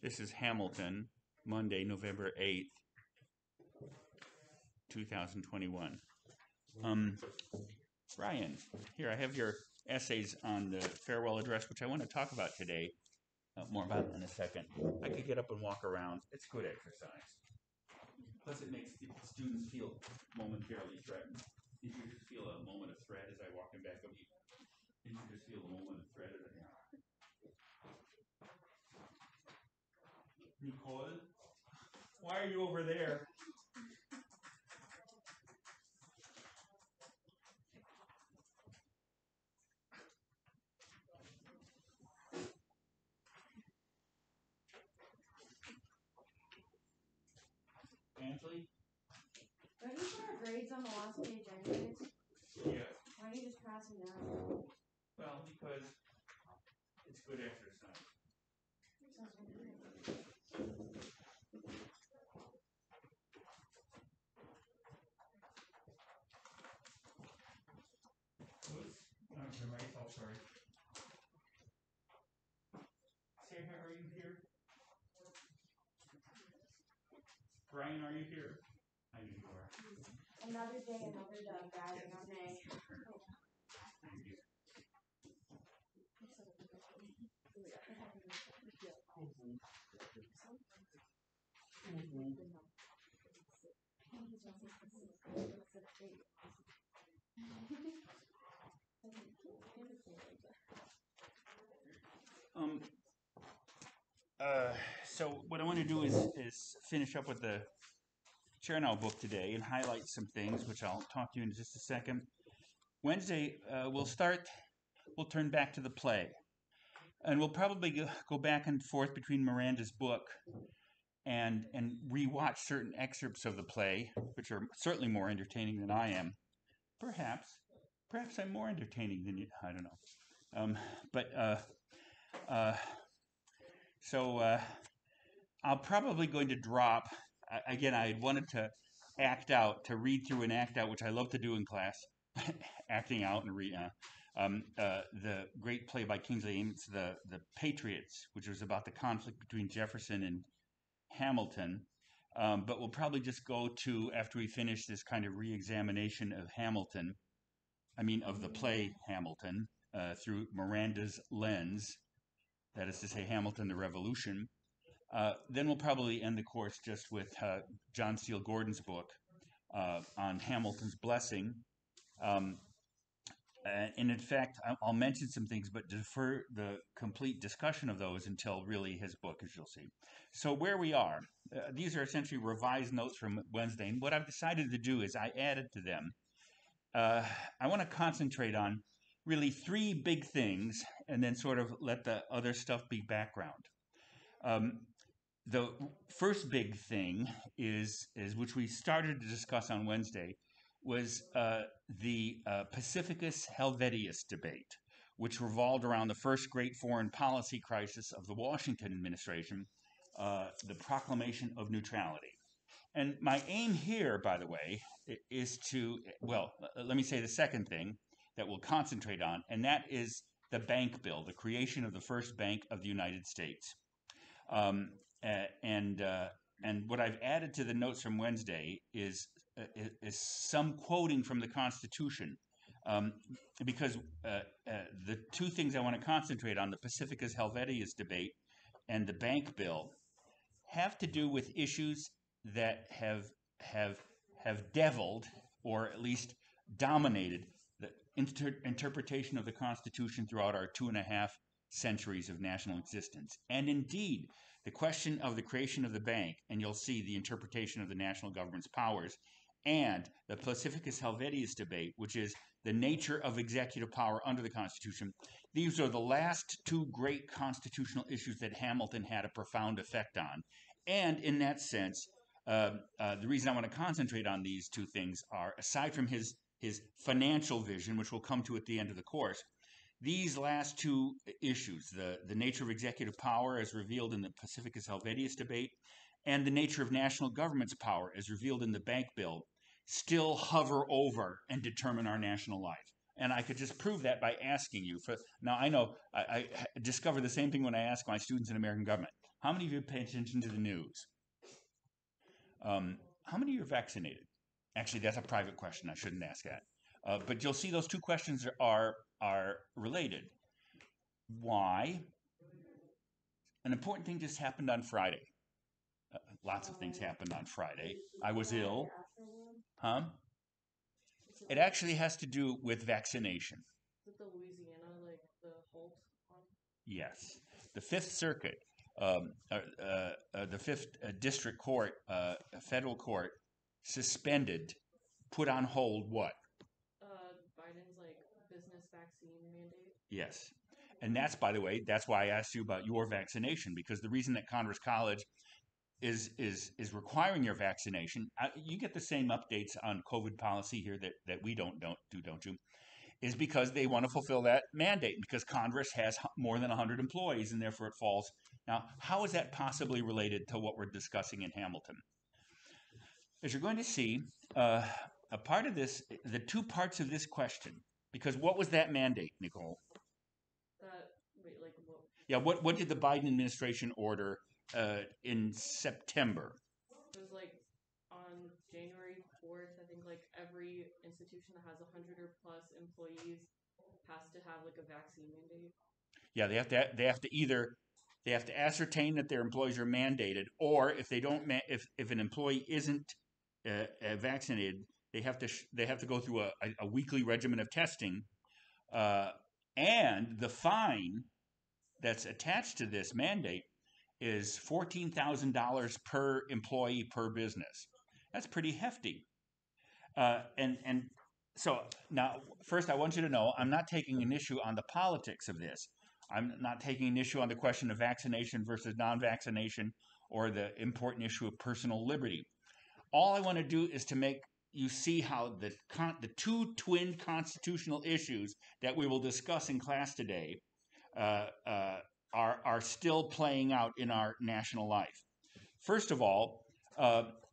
This is Hamilton, Monday, November 8th, 2021. Ryan, here I have your essays on the farewell address, which I want to talk about today. More about it in a second. I could get up and walk around. It's good exercise. Plus, it makes students feel momentarily threatened. Did you just feel a moment of threat as I walked in back of you? Did you just feel a moment of threat? Nicole, why are you over there? Ansley? Don't you put our grades on the last page anyways? Yeah. Why don't you just pass them down? Well, because it's good exercise. Oops. Oh, sorry. Sarah, are you here? Brian, are you here? I know you are. Another day, another bad day. Thank you. So what I want to do is finish up with the Chernow book today and highlight some things, which I'll talk to you in just a second. Wednesday, we'll turn back to the play. And we'll probably go back and forth between Miranda's book and rewatch certain excerpts of the play, which are certainly more entertaining than I am. Perhaps I'm more entertaining than you. I don't know. So I'll probably going to drop. Again, I wanted to read through and act out, which I love to do in class, acting out and read. The great play by Kingsley Amis, the Patriots, which was about the conflict between Jefferson and Hamilton. But we'll probably just go to, after we finish this kind of re-examination of Hamilton, of the play Hamilton, through Miranda's lens, that is to say, Hamilton, the Revolution. Then we'll probably end the course just with John Steele Gordon's book on Hamilton's Blessing. And in fact, I'll mention some things, but defer the complete discussion of those until really his book, as you'll see. So where we are, these are essentially revised notes from Wednesday. And what I've decided to do is I added to them. I want to concentrate on really three big things and then sort of let the other stuff be background. The first big thing is which we started to discuss on Wednesday, was the Pacificus Helvetius debate, which revolved around the first great foreign policy crisis of the Washington administration, the proclamation of neutrality. And my aim here, by the way, is to, well, let me say the second thing that we'll concentrate on, and that is the bank bill, the creation of the first bank of the United States. And what I've added to the notes from Wednesday is some quoting from the Constitution, because the two things I want to concentrate on, the Pacificus Helvetius debate and the bank bill, have to do with issues that have deviled, or at least dominated, the interpretation of the Constitution throughout our 2.5 centuries of national existence. And indeed, the question of the creation of the bank, and you'll see the interpretation of the national government's powers, and the Pacificus Helvetius debate, which is the nature of executive power under the Constitution. These are the last two great constitutional issues that Hamilton had a profound effect on. And in that sense, the reason I want to concentrate on these two things are, aside from his financial vision, which we'll come to at the end of the course, these last two issues, the nature of executive power as revealed in the Pacificus Helvetius debate, and the nature of national government's power as revealed in the bank bill, still hover over and determine our national life. And I could just prove that by asking you. Now, I know I discover the same thing when I ask my students in American government. How many of you pay attention to the news? How many of you are vaccinated? Actually, that's a private question. I shouldn't ask that. But you'll see those two questions are related. Why? An important thing just happened on Friday. Lots of things happened on Friday. I was ill. Huh? It actually has to do with vaccination. Is it the Louisiana, like the Holt one? Yes. The Fifth Circuit, the Fifth District Court, federal court, suspended, put on hold what? Biden's like business vaccine mandate. Yes. And that's, by the way, that's why I asked you about your vaccination, because the reason that Congress College is requiring your vaccination, you get the same updates on COVID policy here that we don't you? Is because they want to fulfill that mandate, because Congress has more than 100 employees, and therefore it falls. Now, how is that possibly related to what we're discussing in Hamilton? As you're going to see, a part of this, the two parts of this question, because what was that mandate, Nicole? What? Yeah, what did the Biden administration order in September? It was like on January 4th, I think like every institution that has 100 or plus employees has to have like a vaccine mandate. Yeah, they have to ascertain that their employees are mandated, or if they don't, if an employee isn't vaccinated, they have to go through a weekly regimen of testing, and the fine that's attached to this mandate is $14,000 per employee per business. That's pretty hefty. And so now, first, I want you to know I'm not taking an issue on the politics of this. I'm not taking an issue on the question of vaccination versus non-vaccination or the important issue of personal liberty. All I want to do is to make you see how the two twin constitutional issues that we will discuss in class today are still playing out in our national life. First of all,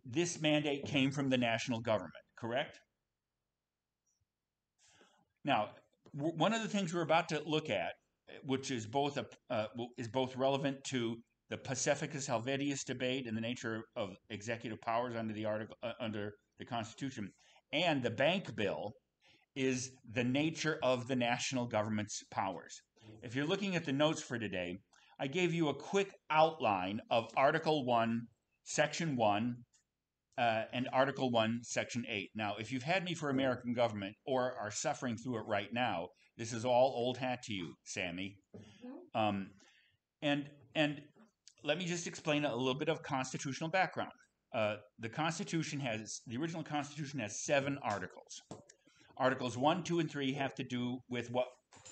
this mandate came from the national government, correct? Now, one of the things we're about to look at, which is both relevant to the Pacificus Helvetius debate and the nature of executive powers under the Constitution, and the bank bill, is the nature of the national government's powers. If you're looking at the notes for today, I gave you a quick outline of Article 1, Section 1, and Article 1, Section 8. Now, if you've had me for American government or are suffering through it right now, this is all old hat to you, Sammy. And let me just explain a little bit of constitutional background. The original Constitution has 7 articles. Articles 1, 2, and 3 have to do with what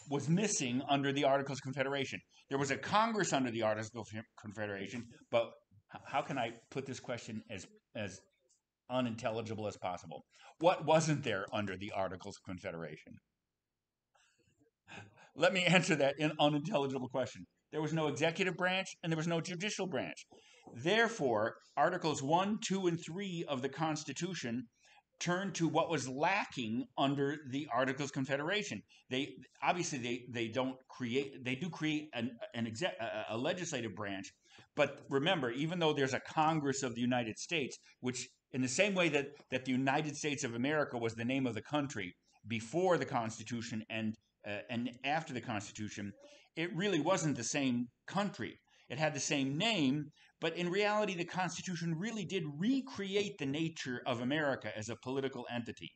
was missing under the Articles of Confederation. There was a Congress under the Articles of Confederation, but how can I put this question as unintelligible as possible? What wasn't there under the Articles of Confederation? Let me answer that unintelligible question. There was no executive branch and there was no judicial branch. Therefore, Articles 1, 2, and 3 of the Constitution turn to what was lacking under the Articles of Confederation. They do create a legislative branch, but remember, even though there's a Congress of the United States, which in the same way that the United States of America was the name of the country before the Constitution and after the Constitution, it really wasn't the same country. It had the same name, but in reality, the Constitution really did recreate the nature of America as a political entity.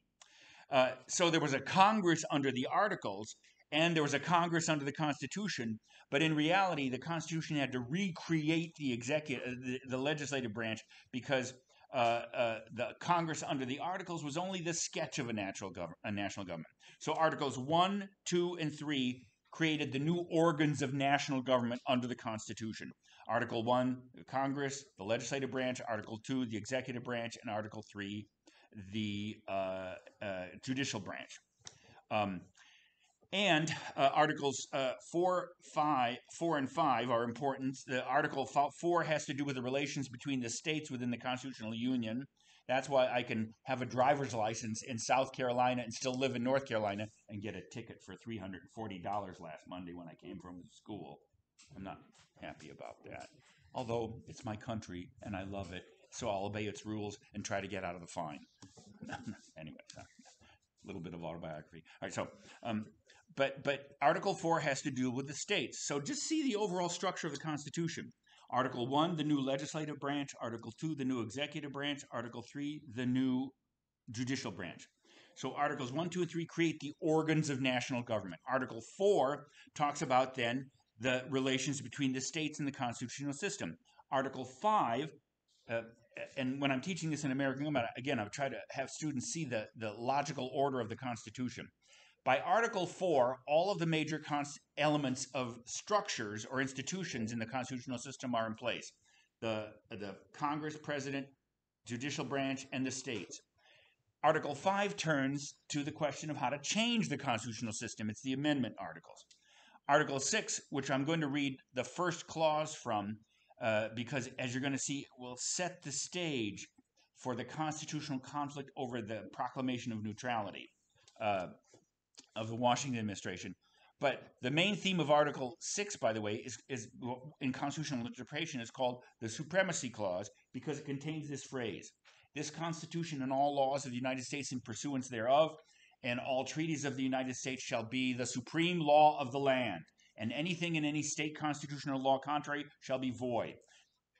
So there was a Congress under the Articles, and there was a Congress under the Constitution, but in reality, the Constitution had to recreate the legislative branch, because the Congress under the Articles was only the sketch of a national government. So Articles 1, 2, and 3 created the new organs of national government under the Constitution. Article 1, the Congress, the legislative branch. Article 2, the executive branch. And Article 3, the judicial branch. And Articles 4 and 5 are important. The Article 4 has to do with the relations between the states within the constitutional union. That's why I can have a driver's license in South Carolina and still live in North Carolina and get a ticket for $340 last Monday when I came from school. I'm not happy about that. Although it's my country and I love it, so I'll obey its rules and try to get out of the fine. Anyway, a little bit of autobiography. All right, so but Article 4 has to do with the states. So just see the overall structure of the Constitution. Article 1, the new legislative branch. Article 2, the new executive branch. Article 3, the new judicial branch. So Articles 1, 2, and 3 create the organs of national government. Article 4 talks about then the relations between the states and the constitutional system. Article 5, and when I'm teaching this in American Government, again, I've tried to have students see the logical order of the Constitution. By Article 4, all of the major elements of structures or institutions in the constitutional system are in place. The Congress, President, judicial branch, and the states. Article 5 turns to the question of how to change the constitutional system. It's the amendment articles. Article 6, which I'm going to read the first clause from, because as you're going to see, will set the stage for the constitutional conflict over the proclamation of neutrality of the Washington administration. But the main theme of Article 6, by the way, is in constitutional interpretation is called the Supremacy Clause because it contains this phrase: this Constitution and all laws of the United States in pursuance thereof, and all treaties of the United States shall be the supreme law of the land, and anything in any state constitutional law contrary shall be void.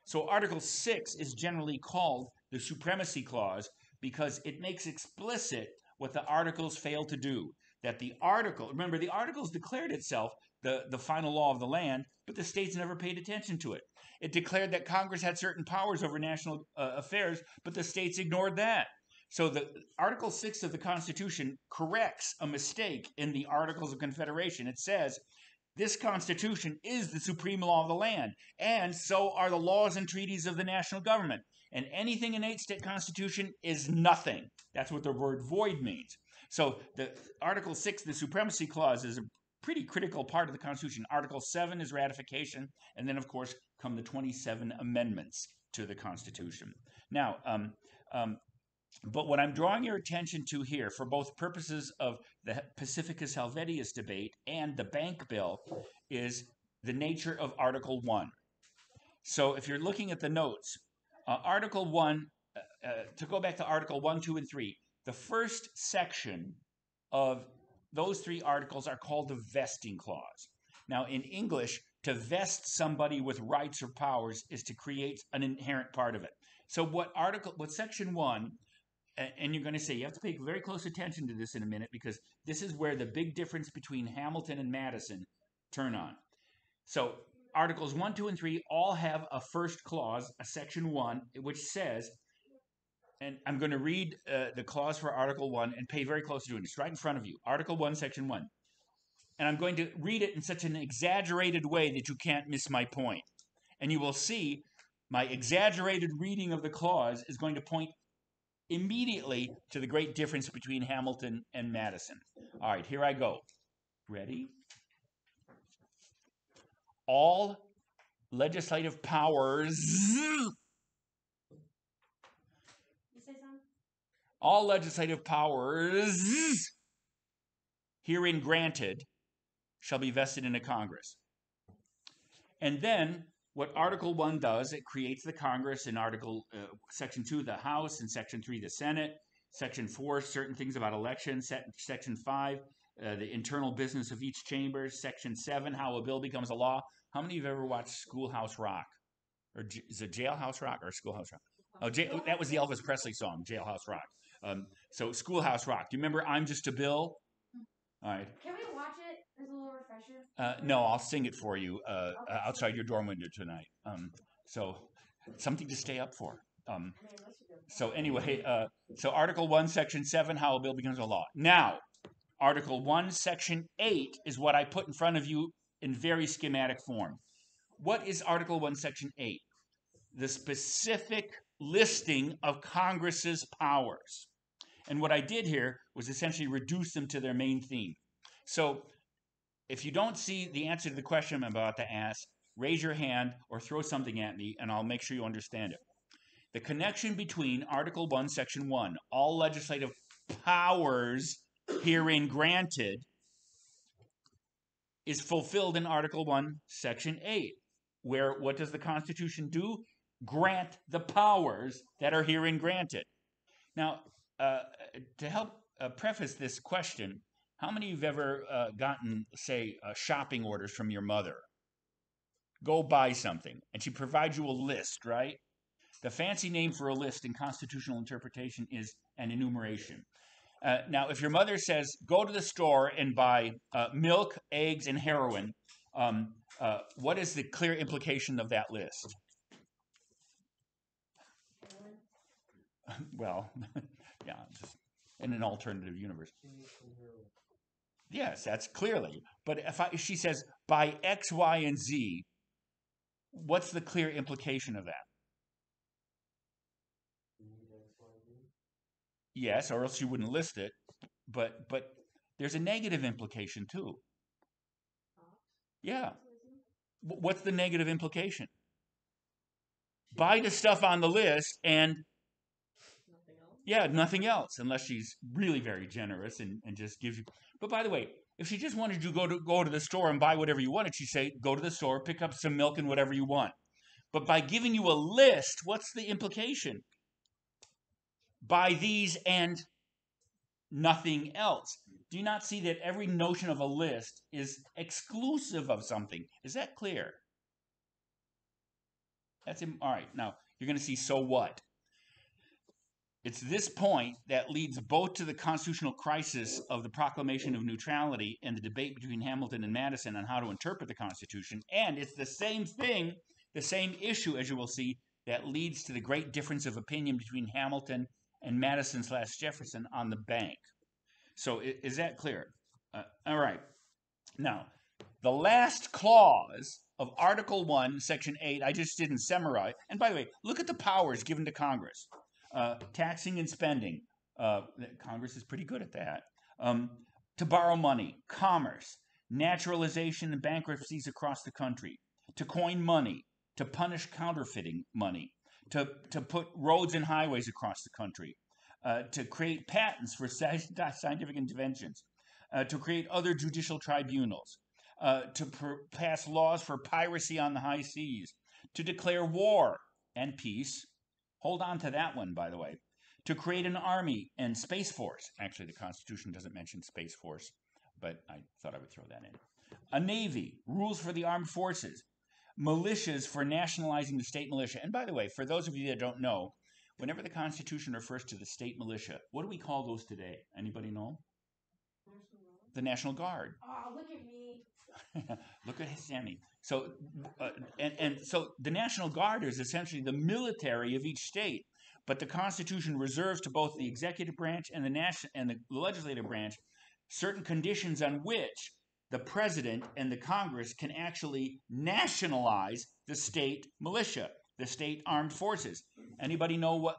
So Article 6 is generally called the Supremacy Clause because it makes explicit what the articles fail to do. That the article, remember, the articles declared itself the final law of the land, but the states never paid attention to it. It declared that Congress had certain powers over national affairs, but the states ignored that. So the Article 6 of the Constitution corrects a mistake in the Articles of Confederation. It says, this Constitution is the supreme law of the land, and so are the laws and treaties of the national government. And anything in 8-state Constitution is nothing. That's what the word void means. So the Article 6, the Supremacy Clause, is a pretty critical part of the Constitution. Article 7 is ratification, and then, of course, come the 27 amendments to the Constitution. Now, but what I'm drawing your attention to here, for both purposes of the Pacificus Helvetius debate and the bank bill, is the nature of Article 1. So if you're looking at the notes, Article 1, to go back to Article 1, 2, and 3, the first section of those 3 articles are called the vesting clause. Now, in English, to vest somebody with rights or powers is to create an inherent part of it. So what section 1, and you're going to say, you have to pay very close attention to this in a minute because this is where the big difference between Hamilton and Madison turn on. So Articles 1, 2, and 3 all have a first clause, a section 1, which says, and I'm going to read the clause for Article 1 and pay very close attention to it. It's right in front of you. Article 1, Section 1. And I'm going to read it in such an exaggerated way that you can't miss my point. And you will see my exaggerated reading of the clause is going to point immediately to the great difference between Hamilton and Madison. All right, here I go. Ready? All legislative powers... all legislative powers herein granted shall be vested in a Congress. And then what Article 1 does, it creates the Congress. In Section 2, the House. In Section 3, the Senate. Section 4, certain things about elections. Section 5, the internal business of each chamber. Section 7, how a bill becomes a law. How many of you have ever watched Schoolhouse Rock? Or is it Jailhouse Rock or Schoolhouse Rock? Oh, that was the Elvis Presley song, Jailhouse Rock. So Schoolhouse Rock. Do you remember I'm Just a Bill? All right. Can we watch it as a little refresher? No, I'll sing it for you outside your dorm window tonight. So something to stay up for. So anyway, so Article 1, Section 7, how a bill becomes a law. Now, Article 1, Section 8 is what I put in front of you in very schematic form. What is Article 1, Section 8? The specific listing of Congress's powers. And what I did here was essentially reduce them to their main theme. So if you don't see the answer to the question I'm about to ask, raise your hand or throw something at me, and I'll make sure you understand it. The connection between Article 1, Section 1, all legislative powers herein granted, is fulfilled in Article 1, Section 8, where what does the Constitution do? Grant the powers that are herein granted. Now, to help preface this question, how many of you have ever gotten, say, shopping orders from your mother? Go buy something, and she provides you a list, right? The fancy name for a list in constitutional interpretation is an enumeration. Now, if your mother says, go to the store and buy milk, eggs, and heroin, what is the clear implication of that list? Well, yeah, just in an alternative universe. Yes, that's clearly. But if she says, buy X, Y, and Z, what's the clear implication of that? Yes, or else you wouldn't list it. But there's a negative implication too. Yeah. What's the negative implication? Buy the stuff on the list and nothing else, unless she's really very generous and just gives you. But by the way, if she just wanted you to go to the store and buy whatever you wanted, she'd say, go to the store, pick up some milk and whatever you want. But by giving you a list, what's the implication? Buy these and nothing else. Do you not see that every notion of a list is exclusive of something? Is that clear? All right. Now, you're going to see, so what? It's this point that leads both to the constitutional crisis of the proclamation of neutrality and the debate between Hamilton and Madison on how to interpret the Constitution. And it's the same thing, the same issue, as you will see, that leads to the great difference of opinion between Hamilton and Madison/Jefferson on the bank. So is that clear? All right. Now, the last clause of Article 1, Section 8, I just didn't summarize. And by the way, look at the powers given to Congress. Taxing and spending. Congress is pretty good at that. To borrow money, commerce, naturalization and bankruptcies across the country, to coin money, to punish counterfeiting money, to put roads and highways across the country, to create patents for scientific inventions, to create other judicial tribunals, to pass laws for piracy on the high seas, to declare war and peace. Hold on to that one, by the way. To create an army and space force. Actually, the Constitution doesn't mention space force, but I thought I would throw that in. A navy, rules for the armed forces, militias for nationalizing the state militia. And by the way, for those of you that don't know, whenever the Constitution refers to the state militia, what do we call those today? Anybody know? The National Guard. Oh, look at me. Look at Sammy. So, so the National Guard is essentially the military of each state, but the Constitution reserves to both the executive branch and the legislative branch certain conditions on which the president and the Congress can actually nationalize the state militia, the state armed forces. Anybody know what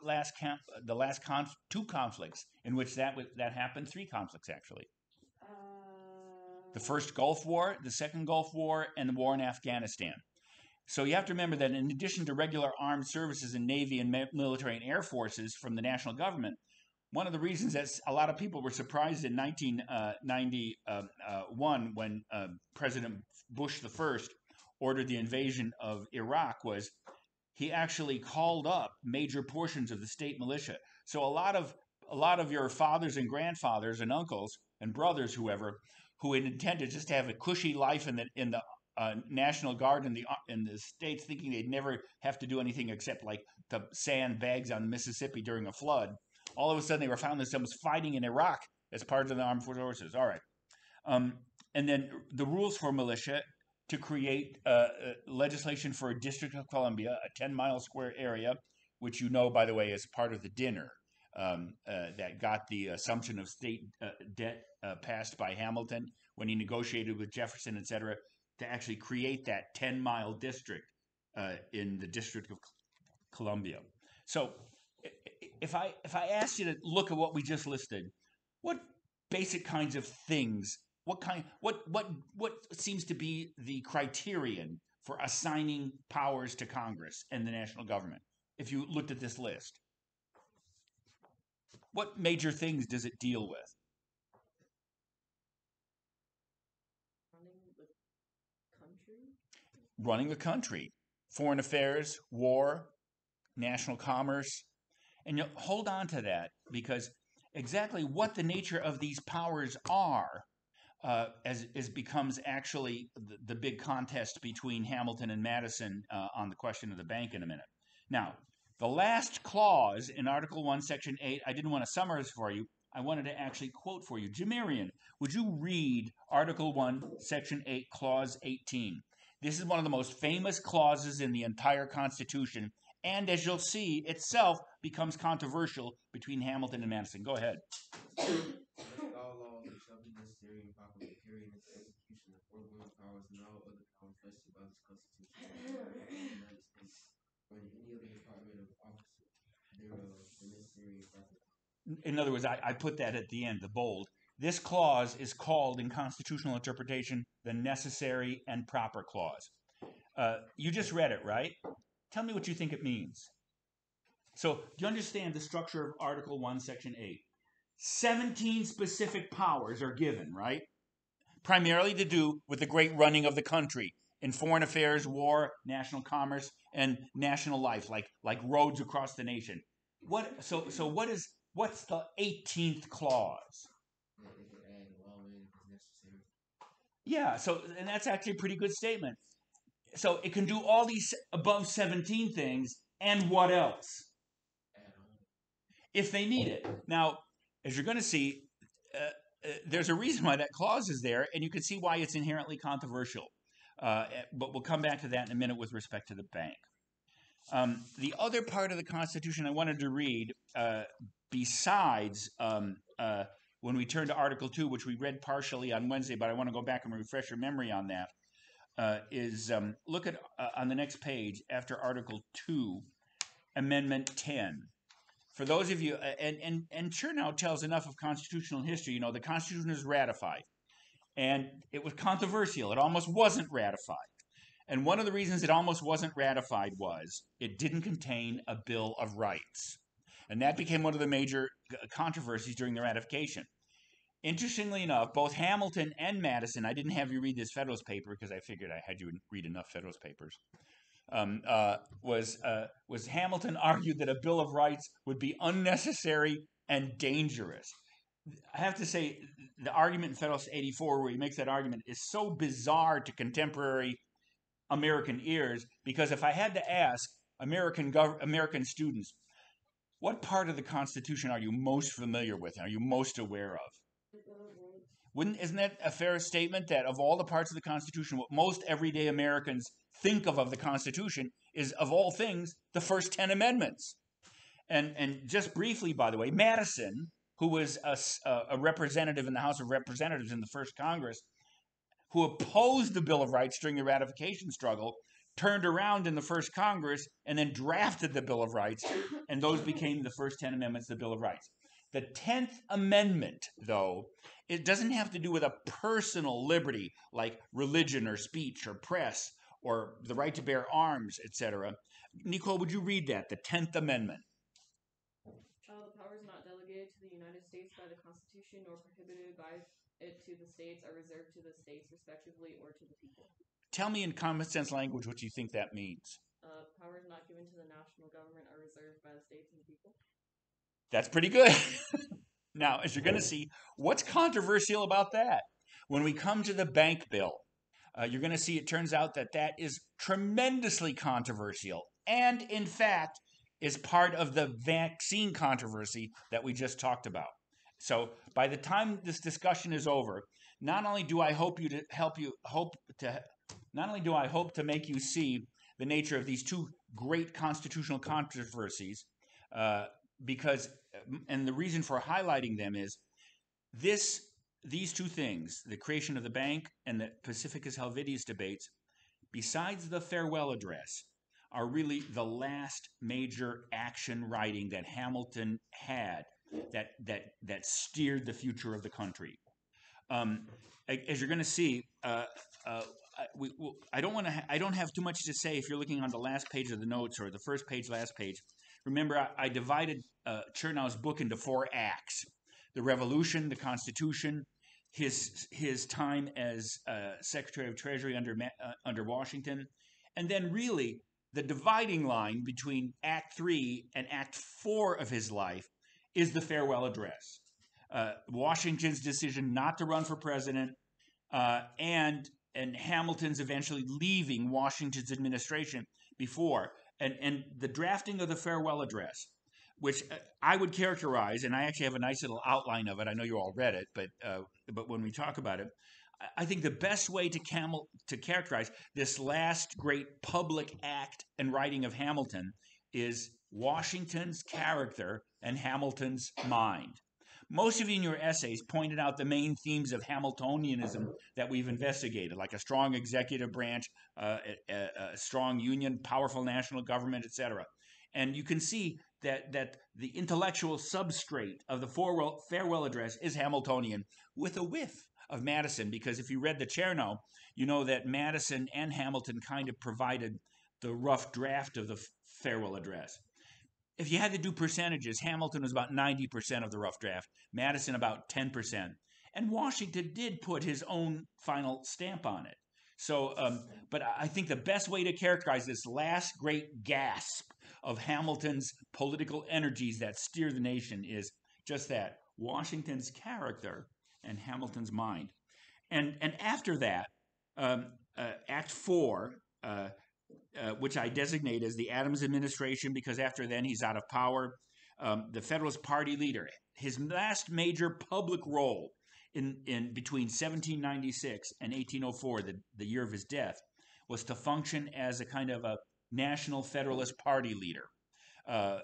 two conflicts in which that happened? 3 conflicts, actually. The first Gulf War, the second Gulf War, and the war in Afghanistan. So you have to remember that in addition to regular armed services in Navy and military and air forces from the national government, one of the reasons that a lot of people were surprised in 1991 when President Bush I ordered the invasion of Iraq was he actually called up major portions of the state militia. So a lot of your fathers and grandfathers and uncles and brothers, whoever, who had intended just to have a cushy life in the National Guard in the states, thinking they'd never have to do anything except like the sandbags on the Mississippi during a flood. All of a sudden, they were found themselves fighting in Iraq as part of the armed forces. All right, and then the rules for militia to create legislation for a District of Columbia, a 10-mile square area, which you know, by the way, is part of the dinner that got the assumption of state debt passed by Hamilton when he negotiated with Jefferson, et cetera, to actually create that 10-mile district in the District of Columbia. So if I asked you to look at what we just listed, what basic kinds of things what seems to be the criterion for assigning powers to Congress and the national government? If you looked at this list, what major things does it deal with? Running the country, foreign affairs, war, national commerce. And you hold on to that, because exactly what the nature of these powers are as becomes actually the big contest between Hamilton and Madison on the question of the bank in a minute. Now, the last clause in Article 1, Section 8, I didn't want to summarize for you. I wanted to actually quote for you. Jamarian, would you read Article 1, Section 8, Clause 18? This is one of the most famous clauses in the entire Constitution, and as you'll see, itself becomes controversial between Hamilton and Madison. Go ahead. All laws which shall be necessary and proper for carrying into execution the foregoing powers and all other powers vested by this Constitution of the United States, or in any other department of office thereof, the necessary and proper. In other words, I put that at the end, the bold. This clause is called in constitutional interpretation the necessary and proper clause. You just read it, right? Tell me what you think it means. So, do you understand the structure of Article 1, Section 8? 17 specific powers are given, right? Primarily to do with the great running of the country in foreign affairs, war, national commerce, and national life, like roads across the nation. What's the 18th clause? Yeah, and that's actually a pretty good statement. So it can do all these above 17 things, and what else? If they need it. Now, as you're going to see, there's a reason why that clause is there, and you can see why it's inherently controversial. But we'll come back to that in a minute with respect to the bank. The other part of the Constitution I wanted to read, besides when we turn to Article 2, which we read partially on Wednesday, but I want to go back and refresh your memory on that, is look at on the next page after Article 2, Amendment 10. For those of you, and Chernow tells enough of constitutional history, the Constitution is ratified. And it was controversial. It almost wasn't ratified. And one of the reasons it almost wasn't ratified was it didn't contain a Bill of Rights. And that became one of the major controversies during the ratification. Interestingly enough, both Hamilton and Madison, I didn't have you read this Federalist paper because I figured I had you read enough Federalist papers, was Hamilton argued that a Bill of Rights would be unnecessary and dangerous. I have to say, the argument in Federalist 84 where he makes that argument is so bizarre to contemporary American ears, because if I had to ask American students, what part of the Constitution are you most familiar with, are you most aware of? Isn't that a fair statement that of all the parts of the Constitution, what most everyday Americans think of the Constitution is, of all things, the first 10 amendments? And just briefly, by the way, Madison, who was a representative in the House of Representatives in the first Congress, who opposed the Bill of Rights during the ratification struggle, turned around in the first Congress and then drafted the Bill of Rights, and those became the first 10 amendments of the Bill of Rights. The 10th Amendment, though, it doesn't have to do with a personal liberty like religion or speech or press or the right to bear arms, etc. Nicole, would you read that, the 10th Amendment? The powers not delegated to the United States by the Constitution nor prohibited by it to the states are reserved to the states respectively or to the people. Tell me in common sense language what you think that means. Powers not given to the national government are reserved by the states and the people. That's pretty good. Now, as you're going to see, what's controversial about that? When we come to the bank bill, you're going to see it turns out that is tremendously controversial, and in fact is part of the vaccine controversy that we just talked about. So by the time this discussion is over, not only do I hope to make you see the nature of these two great constitutional controversies, because the reason for highlighting them is these two things, the creation of the bank and the Pacificus Helvidius debates, besides the farewell address, are really the last major action writing that Hamilton had that steered the future of the country. As you're going to see, I don't want to. I don't have too much to say if you're looking on the last page of the notes or the first page, last page. Remember, I divided Chernow's book into 4 acts: the Revolution, the Constitution, his time as Secretary of Treasury under Washington, and then really the dividing line between Act 3 and Act 4 of his life is the farewell address. Washington's decision not to run for president, and Hamilton's eventually leaving Washington's administration before, and the drafting of the farewell address, which I would characterize, and I actually have a nice little outline of it. I know you all read it, but when we talk about it, I think the best way to characterize this last great public act and writing of Hamilton is Washington's character and Hamilton's mind. Most of you in your essays pointed out the main themes of Hamiltonianism that we've investigated, like a strong executive branch, a strong union, powerful national government, etc. And you can see that the intellectual substrate of the farewell address is Hamiltonian, with a whiff of Madison, because if you read the Chernow, you know that Madison and Hamilton kind of provided the rough draft of the farewell address. If you had to do percentages, Hamilton was about 90% of the rough draft, Madison about 10%. And Washington did put his own final stamp on it. So, but I think the best way to characterize this last great gasp of Hamilton's political energies that steer the nation is just that: Washington's character and Hamilton's mind. And after that, Act 4, which I designate as the Adams administration, because after then he's out of power. The Federalist Party leader, his last major public role in between 1796 and 1804, the year of his death, was to function as a kind of a national Federalist Party leader,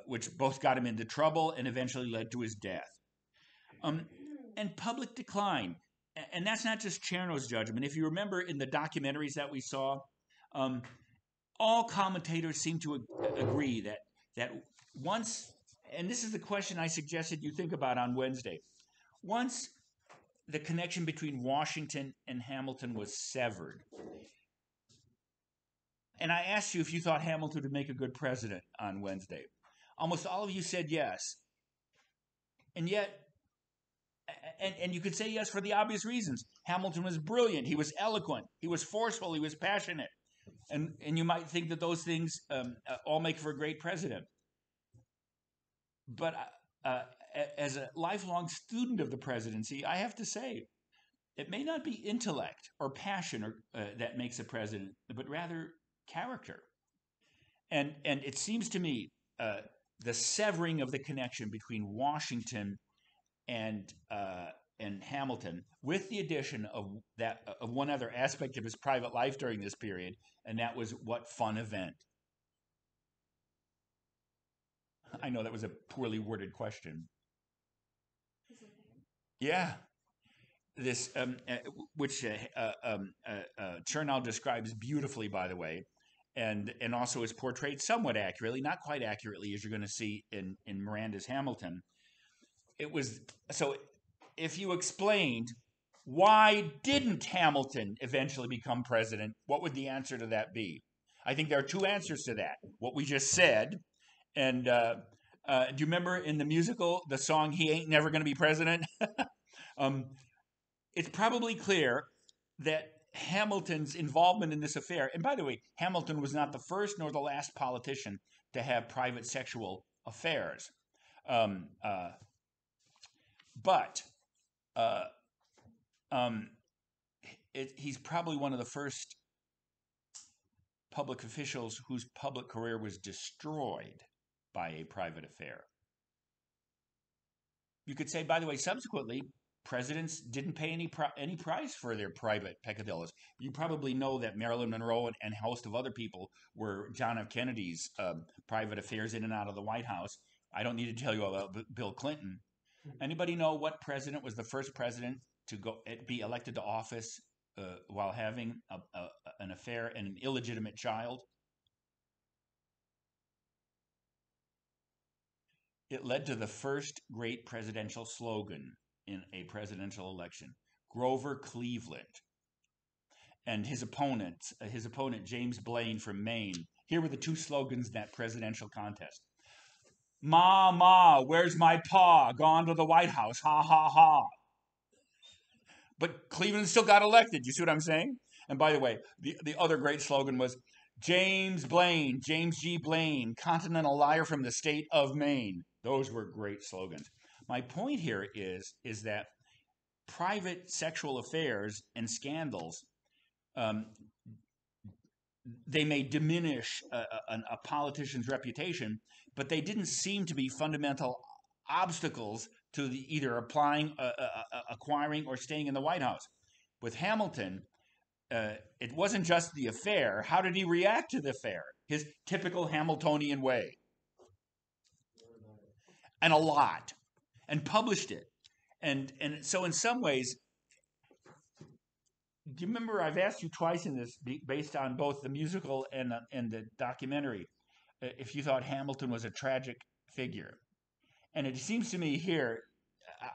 which both got him into trouble and eventually led to his death. And public decline, and that's not just Chernow's judgment. If you remember in the documentaries that we saw, all commentators seem to agree that once, and this is the question I suggested you think about on Wednesday, once the connection between Washington and Hamilton was severed, and I asked you if you thought Hamilton would make a good president on Wednesday, almost all of you said yes. And yet, and you could say yes for the obvious reasons. Hamilton was brilliant, he was eloquent, he was forceful, he was passionate. And you might think that those things all make for a great president. But as a lifelong student of the presidency, I have to say, it may not be intellect or passion that makes a president, but rather character. And it seems to me the severing of the connection between Washington and Hamilton, with the addition of one other aspect of his private life during this period, and that was what fun event. I know that was a poorly worded question. Yeah, this which Chernow describes beautifully, by the way, and also is portrayed somewhat accurately, not quite accurately, as you're going to see in Miranda's Hamilton. It was so. If you explained why didn't Hamilton eventually become president, what would the answer to that be? I think there are 2 answers to that. What we just said, and do you remember in the musical, the song, "He Ain't Never Gonna Be President"? It's probably clear that Hamilton's involvement in this affair, and by the way, Hamilton was not the first nor the last politician to have private sexual affairs. But he's probably one of the first public officials whose public career was destroyed by a private affair. You could say, by the way, subsequently, presidents didn't pay any price for their private peccadillos. You probably know that Marilyn Monroe and a host of other people were John F. Kennedy's private affairs in and out of the White House. I don't need to tell you about Bill Clinton. Anybody know what president was the first president to be elected to office while having an affair and an illegitimate child? It led to the first great presidential slogan in a presidential election: Grover Cleveland, and his opponent James Blaine from Maine. Here were the two slogans in that presidential contest. Ma, ma, where's my pa? Gone to the White House, ha, ha, ha. But Cleveland still got elected. You see what I'm saying? And by the way, the other great slogan was James Blaine, James G. Blaine, continental liar from the state of Maine. Those were great slogans. My point here is that private sexual affairs and scandals, they may diminish a politician's reputation, but they didn't seem to be fundamental obstacles to either applying, acquiring, or staying in the White House. With Hamilton, it wasn't just the affair. How did he react to the affair? His typical Hamiltonian way. And a lot. And published it. And so in some ways, do you remember I've asked you twice in this, based on both the musical and the documentary, if you thought Hamilton was a tragic figure. And it seems to me here,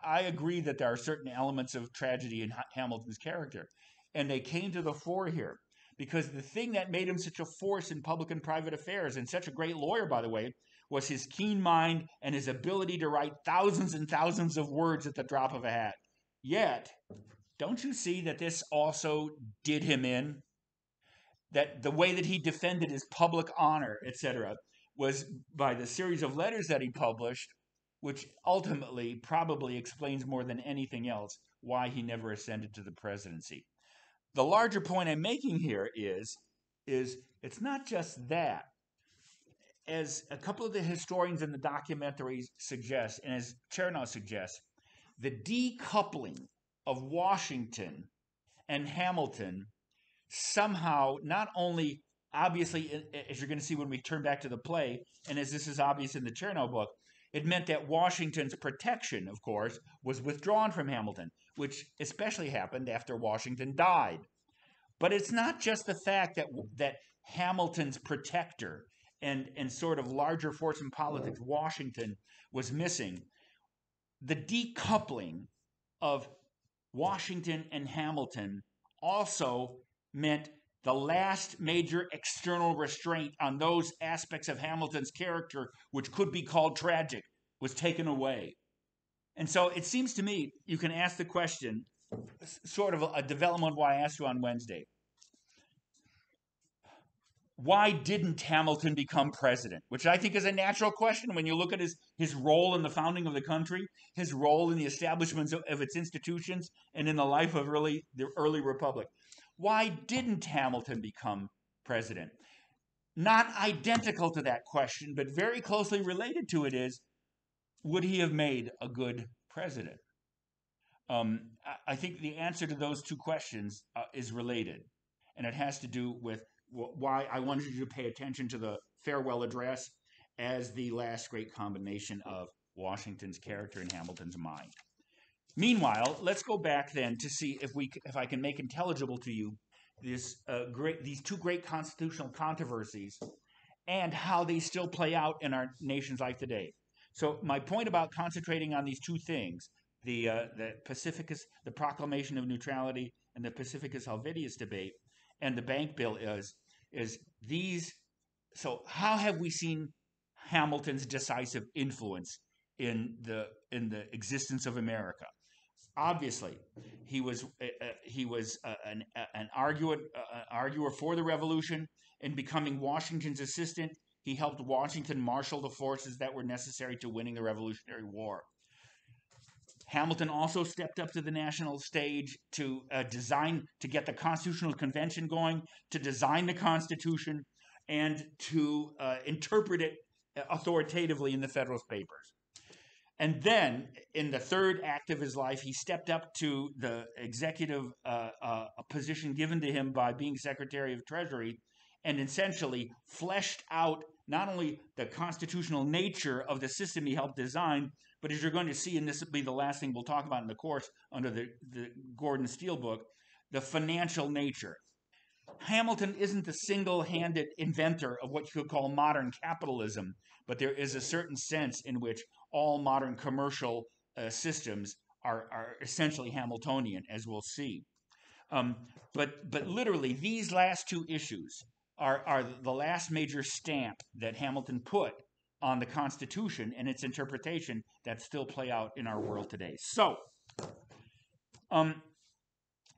I agree that there are certain elements of tragedy in Hamilton's character. And they came to the fore here. Because the thing that made him such a force in public and private affairs, and such a great lawyer, by the way, was his keen mind and his ability to write thousands and thousands of words at the drop of a hat. Yet, don't you see that this also did him in? That the way that he defended his public honor, etc., was by the series of letters that he published, which ultimately probably explains more than anything else why he never ascended to the presidency. The larger point I'm making here is it's not just that. As a couple of the historians in the documentary suggest, and as Chernow suggests, the decoupling of Washington and Hamilton somehow, not only obviously, as you're going to see when we turn back to the play, and as this is obvious in the Chernow book, it meant that Washington's protection, of course, was withdrawn from Hamilton, which especially happened after Washington died. But it's not just the fact that Hamilton's protector and sort of larger force in politics, Washington, was missing. The decoupling of Washington and Hamilton also meant the last major external restraint on those aspects of Hamilton's character which could be called tragic was taken away. And so it seems to me you can ask the question, sort of a development of what I asked you on Wednesday. Why didn't Hamilton become president? Which I think is a natural question when you look at his role in the founding of the country, his role in the establishment of its institutions, and in the life of the early republic. Why didn't Hamilton become president? Not identical to that question, but very closely related to it is, would he have made a good president? I think the answer to those two questions is related. And it has to do with why I wanted you to pay attention to the farewell address as the last great combination of Washington's character and Hamilton's mind. Meanwhile, let's go back then to see if I can make intelligible to you these two great constitutional controversies and how they still play out in our nation's life today. So my point about concentrating on these two things, the Pacificus, the Proclamation of Neutrality, and the Pacificus Helvetius debate, and the bank bill is these. So how have we seen Hamilton's decisive influence in the existence of America? Obviously, he was an arguer for the Revolution. In becoming Washington's assistant, he helped Washington marshal the forces that were necessary to winning the Revolutionary War. Hamilton also stepped up to the national stage to get the Constitutional Convention going, to design the Constitution, and to interpret it authoritatively in the Federalist Papers. And then, in the third act of his life, he stepped up to the executive position given to him by being Secretary of Treasury, and essentially fleshed out not only the constitutional nature of the system he helped design, but as you're going to see, and this will be the last thing we'll talk about in the course under the Gordon Steele book, the financial nature. Hamilton isn't the single-handed inventor of what you could call modern capitalism, but there is a certain sense in which all modern commercial systems are essentially Hamiltonian, as we'll see. But literally, these last two issues are the last major stamp that Hamilton put on the Constitution and its interpretation that still play out in our world today. So,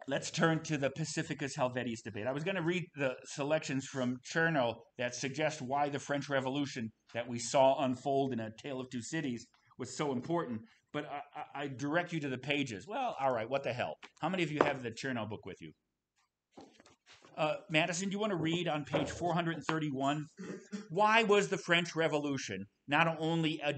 let's turn to the Pacificus Helvetis debate. I was going to read the selections from Chernow that suggest why the French Revolution that we saw unfold in A Tale of Two Cities was so important, but I direct you to the pages. Well, all right, what the hell? How many of you have the Chernow book with you? Madison, do you want to read on page 431? Why was the French Revolution not only a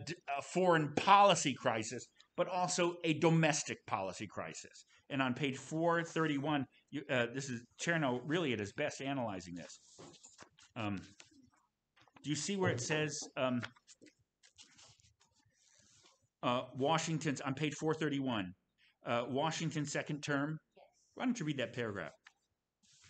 foreign policy crisis, but also a domestic policy crisis? And on page 431, this is Chernow really at his best analyzing this. Do you see where it says Washington's, on page 431, Washington's second term? Yes. Why don't you read that paragraph?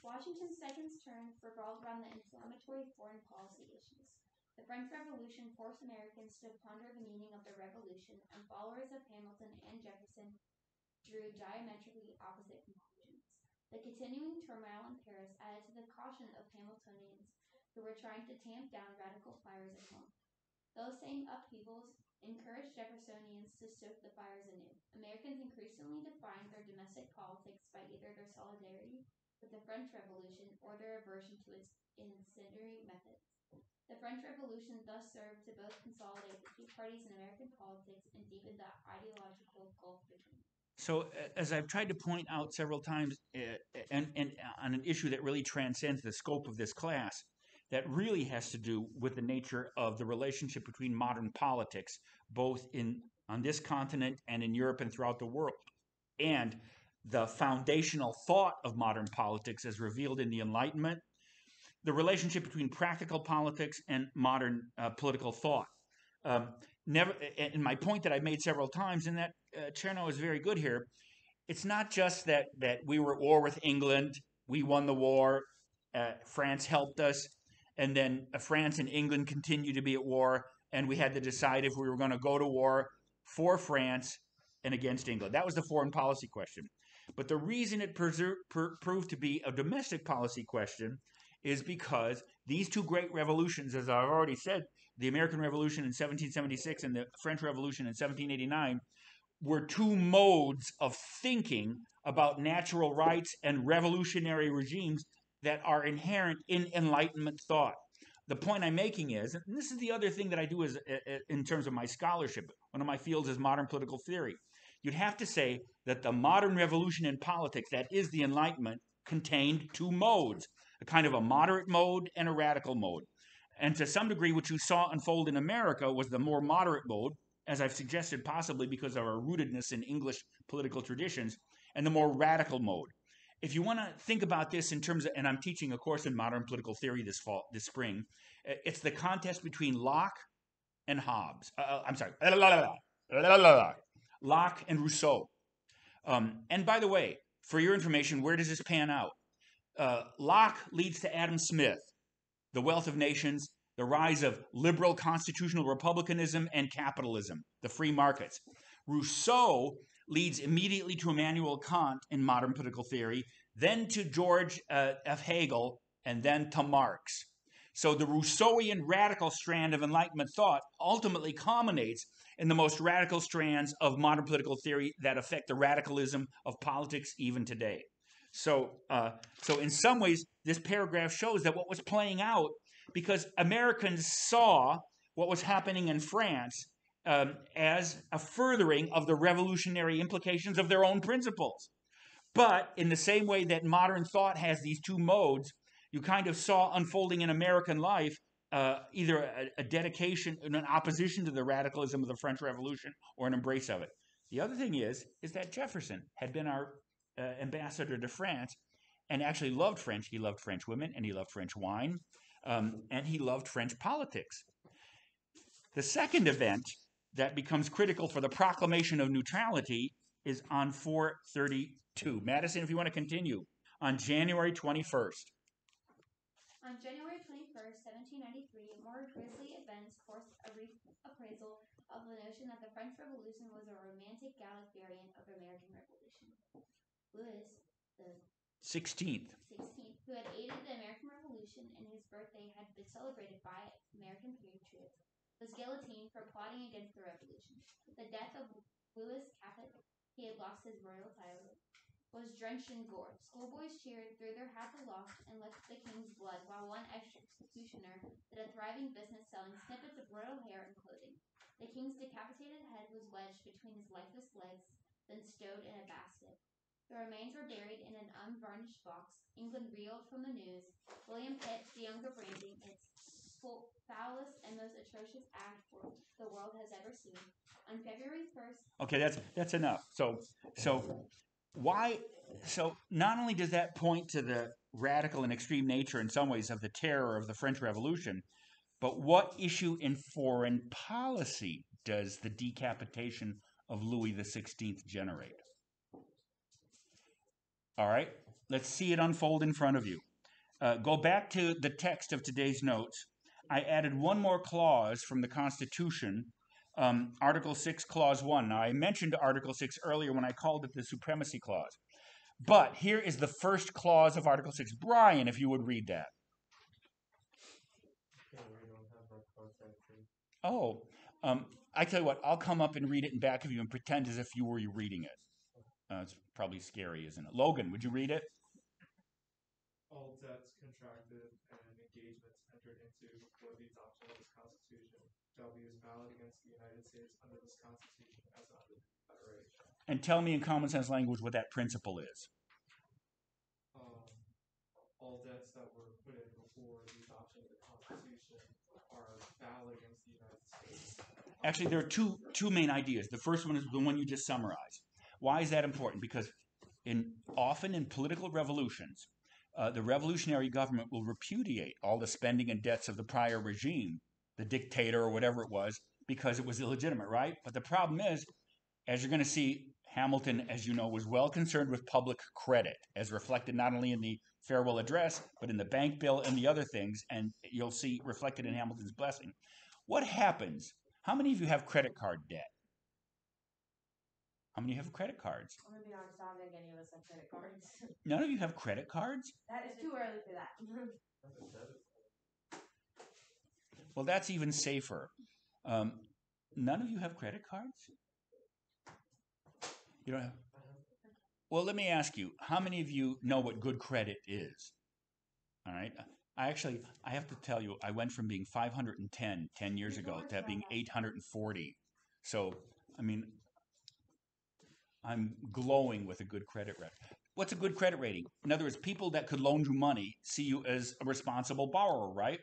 Washington's second term revolved around the inflammatory foreign policy issues. The French Revolution forced Americans to ponder the meaning of the revolution, and followers of Hamilton and Jefferson drew diametrically opposite conclusions. The continuing turmoil in Paris added to the caution of Hamiltonians who were trying to tamp down radical fires at home. Those same upheavals encouraged Jeffersonians to stoke the fires anew. Americans increasingly defined their domestic politics by either their solidarity with the French Revolution or their aversion to its incendiary methods. The French Revolution thus served to both consolidate the two parties in American politics and deepen the ideological gulf between them. So, as I've tried to point out several times, and on an issue that really transcends the scope of this class, that really has to do with the nature of the relationship between modern politics, both on this continent and in Europe and throughout the world, and the foundational thought of modern politics as revealed in the Enlightenment, the relationship between practical politics and modern political thought. And my point that I've made several times, and that Chernow is very good here, it's not just that we were at war with England, we won the war, France helped us, and then France and England continued to be at war, and we had to decide if we were going to go to war for France and against England. That was the foreign policy question. But the reason it proved to be a domestic policy question is because these two great revolutions, as I've already said, the American Revolution in 1776 and the French Revolution in 1789, were two modes of thinking about natural rights and revolutionary regimes that are inherent in Enlightenment thought. The point I'm making is, and this is the other thing that I do in terms of my scholarship, one of my fields is modern political theory. You'd have to say that the modern revolution in politics, that is the Enlightenment, contained two modes, a kind of a moderate mode and a radical mode. And to some degree, what you saw unfold in America was the more moderate mode, as I've suggested, possibly because of our rootedness in English political traditions, and the more radical mode. If you want to think about this in terms of, and I'm teaching a course in modern political theory this spring, it's the contest between Locke and Hobbes. Locke and Rousseau. And by the way, for your information, where does this pan out? Locke leads to Adam Smith, The Wealth of Nations, the rise of liberal constitutional republicanism and capitalism, the free markets. Rousseau leads immediately to Immanuel Kant in modern political theory, then to George F. Hegel, and then to Marx. So the Rousseauian radical strand of Enlightenment thought ultimately culminates in the most radical strands of modern political theory that affect the radicalism of politics even today. So in some ways, this paragraph shows that what was playing out, because Americans saw what was happening in France as a furthering of the revolutionary implications of their own principles. But in the same way that modern thought has these two modes, you kind of saw unfolding in American life either a dedication and an opposition to the radicalism of the French Revolution or an embrace of it. The other thing is that Jefferson had been our ambassador to France and actually loved French. He loved French women, and he loved French wine, and he loved French politics. The second event that becomes critical for the proclamation of neutrality is on 432. Madison, if you want to continue, on January 21st. On January 21st, 1st, 1793, more grisly events forced a reappraisal of the notion that the French Revolution was a romantic Gallic variant of American Revolution. Louis the 16th. 16th, who had aided the American Revolution and whose birthday had been celebrated by American patriots, was guillotined for plotting against the revolution. The death of Louis Capet, he had lost his royal title, was drenched in gore. Schoolboys cheered, threw their hats aloft, and licked the king's blood, while one executioner did a thriving business selling snippets of royal hair and clothing. The king's decapitated head was wedged between his lifeless legs, then stowed in a basket. The remains were buried in an unvarnished box. England reeled from the news. William Pitt, the younger, branding its foulest and most atrocious act the world has ever seen. On February 1st... Okay, that's enough. So not only does that point to the radical and extreme nature in some ways of the terror of the French Revolution, but what issue in foreign policy does the decapitation of Louis XVI generate? All right, let's see it unfold in front of you. Go back to the text of today's notes. I added one more clause from the Constitution, Article 6, Clause 1. Now, I mentioned Article 6 earlier when I called it the Supremacy Clause. But here is the first clause of Article 6. Brian, if you would read that. Oh, I tell you what, I'll come up and read it in back of you and pretend as if you were reading it. It's probably scary, isn't it? Logan, would you read it? All debts contracted and engagements entered into before the adoption of this Constitution shall be as valid against the United States under this Constitution as under the Confederation. And tell me in common sense language what that principle is. All debts that were put in before the adoption of the Constitution are valid against the United States. Actually, there are two main ideas. The first one is the one you just summarized. Why is that important? Because often in political revolutions, the revolutionary government will repudiate all the spending and debts of the prior regime, the dictator or whatever it was, because it was illegitimate, right? But the problem is, as you're going to see, Hamilton, as you know, was well concerned with public credit, as reflected not only in the farewell address, but in the bank bill and the other things, and you'll see reflected in Hamilton's blessing. What happens? How many of you have credit card debt? How many have credit cards? I'm going to be honest, I don't think any of us have credit cards. None of you have credit cards? That is too early for that. Well, that's even safer. None of you have credit cards? You don't have? Well, let me ask you, how many of you know what good credit is? All right. I have to tell you, I went from being 510 10 years ago to being 840. So, I mean, I'm glowing with a good credit rating. What's a good credit rating? In other words, people that could loan you money see you as a responsible borrower, right?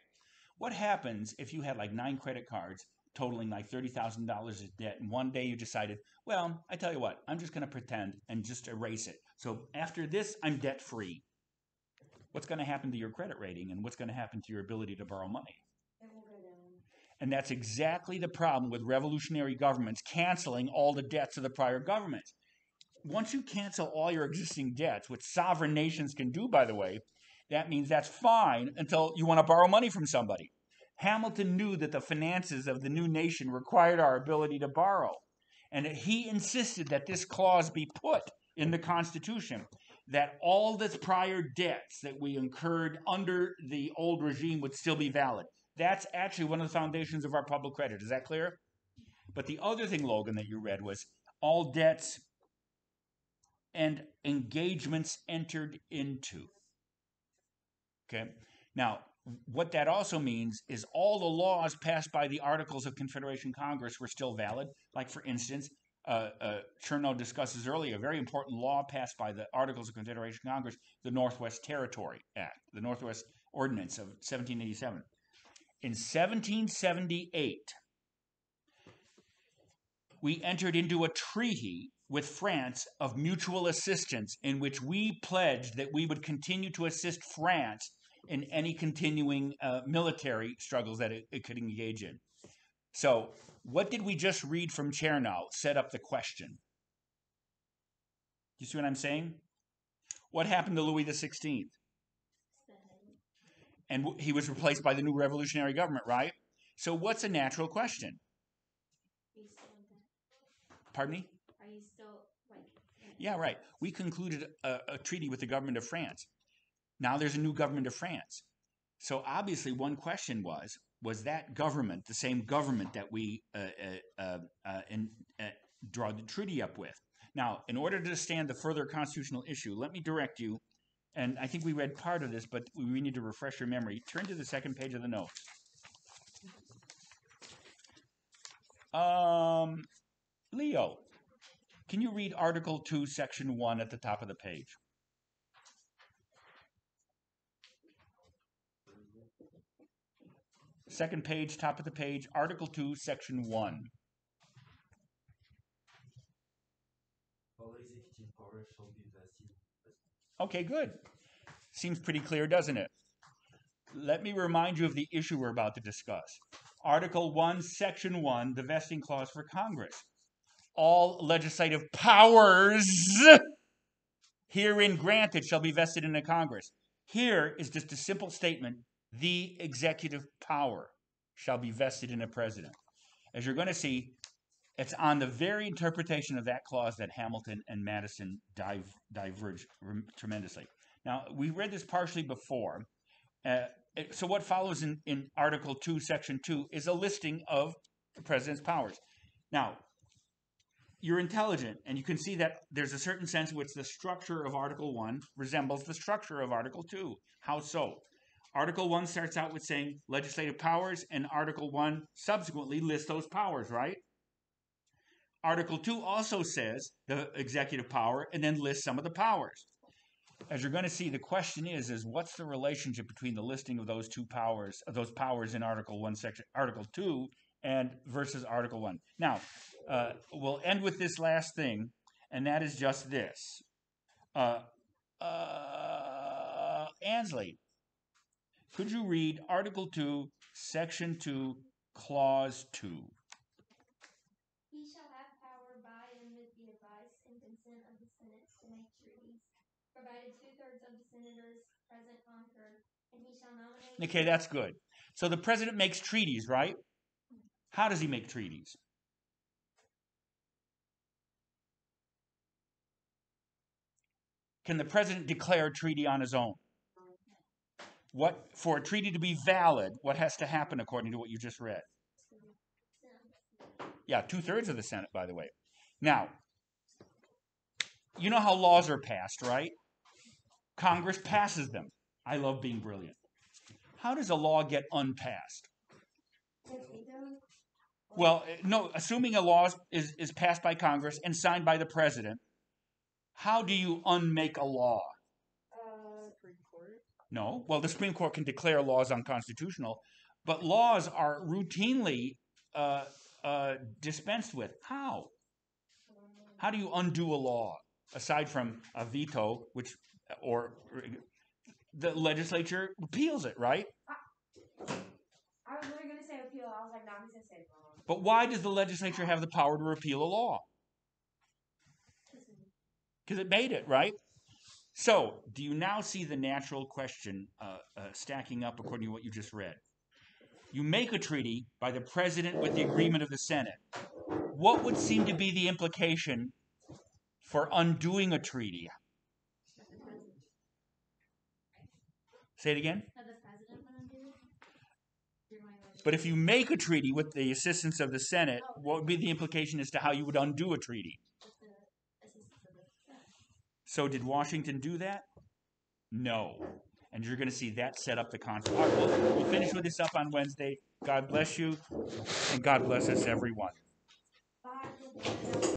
What happens if you had like 9 credit cards totaling like $30,000 of debt, and one day you decided, well, I tell you what, I'm just going to pretend and just erase it. So after this, I'm debt-free. What's going to happen to your credit rating, and what's going to happen to your ability to borrow money? It will go down. And that's exactly the problem with revolutionary governments canceling all the debts of the prior governments. Once you cancel all your existing debts, which sovereign nations can do, by the way, that means that's fine until you want to borrow money from somebody. Hamilton knew that the finances of the new nation required our ability to borrow. And he insisted that this clause be put in the Constitution, that all the prior debts that we incurred under the old regime would still be valid. That's actually one of the foundations of our public credit. Is that clear? But the other thing, Logan, that you read was all debts and engagements entered into. Okay? Now, what that also means is all the laws passed by the Articles of Confederation Congress were still valid. Like, for instance, Chernow discusses earlier, a very important law passed by the Articles of Confederation Congress, the Northwest Territory Act, the Northwest Ordinance of 1787. In 1778, we entered into a treaty with France of mutual assistance in which we pledged that we would continue to assist France in any continuing military struggles that it could engage in. So, what did we just read from Chernow set up the question? You see what I'm saying? What happened to Louis XVI? And he was replaced by the new revolutionary government, right? So what's a natural question? Are you still in that? Pardon me? Are you still like? Yeah, right. We concluded a treaty with the government of France. Now there's a new government of France. So obviously, one question was that government the same government that we draw the treaty up with? Now, in order to understand the further constitutional issue, let me direct you, and I think we read part of this, but we need to refresh your memory. Turn to the second page of the notes. Leo, can you read Article 2, Section 1 at the top of the page? Second page, top of the page, Article 2, Section 1. All executive powers shall be vested. Okay, good. Seems pretty clear, doesn't it? Let me remind you of the issue we're about to discuss. Article 1, Section 1, the vesting clause for Congress. All legislative powers herein granted shall be vested in the Congress. Here is just a simple statement: the executive power shall be vested in a president. As you're going to see, it's on the very interpretation of that clause that Hamilton and Madison diverge tremendously. Now, we read this partially before. So what follows in Article 2, Section 2 is a listing of the president's powers. Now, you're intelligent, and you can see that there's a certain sense in which the structure of Article 1 resembles the structure of Article 2. How so? Article 1 starts out with saying legislative powers, and Article 1 subsequently lists those powers, right? Article 2 also says the executive power and then lists some of the powers. As you're going to see, the question is what's the relationship between the listing of those powers in Article 1, Article 2, and versus Article 1. Now, we'll end with this last thing, and that is just this. Ansley, could you read Article 2, Section 2, Clause 2? He shall have power by and with the advice and consent of the Senate to make treaties, provided 2/3 of the senators present concur, and he shall nominate. Okay, that's good. So the president makes treaties, right? How does he make treaties? Can the president declare a treaty on his own? For a treaty to be valid, what has to happen according to what you just read? Yeah, 2/3 of the Senate, by the way. Now, you know how laws are passed, right? Congress passes them. I love being brilliant. How does a law get unpassed? Well, no, assuming a law is passed by Congress and signed by the president, how do you unmake a law? Supreme Court. No. Well, the Supreme Court can declare laws unconstitutional, but laws are routinely dispensed with. How? How do you undo a law aside from a veto, or the legislature repeals it, right? I was literally gonna say appeal. I was like, no, he's gonna say it wrong. But why does the legislature have the power to repeal a law? Because it made it, right? So, do you now see the natural question stacking up according to what you just read? You make a treaty by the president with the agreement of the Senate. What would seem to be the implication for undoing a treaty? Say it again? That the president would undo it? But if you make a treaty with the assistance of the Senate, what would be the implication as to how you would undo a treaty? With the assistance of the Senate. So did Washington do that? No. And you're going to see that set up the conflict. All right, we'll finish with this up on Wednesday. God bless you, and God bless us, everyone. Bye.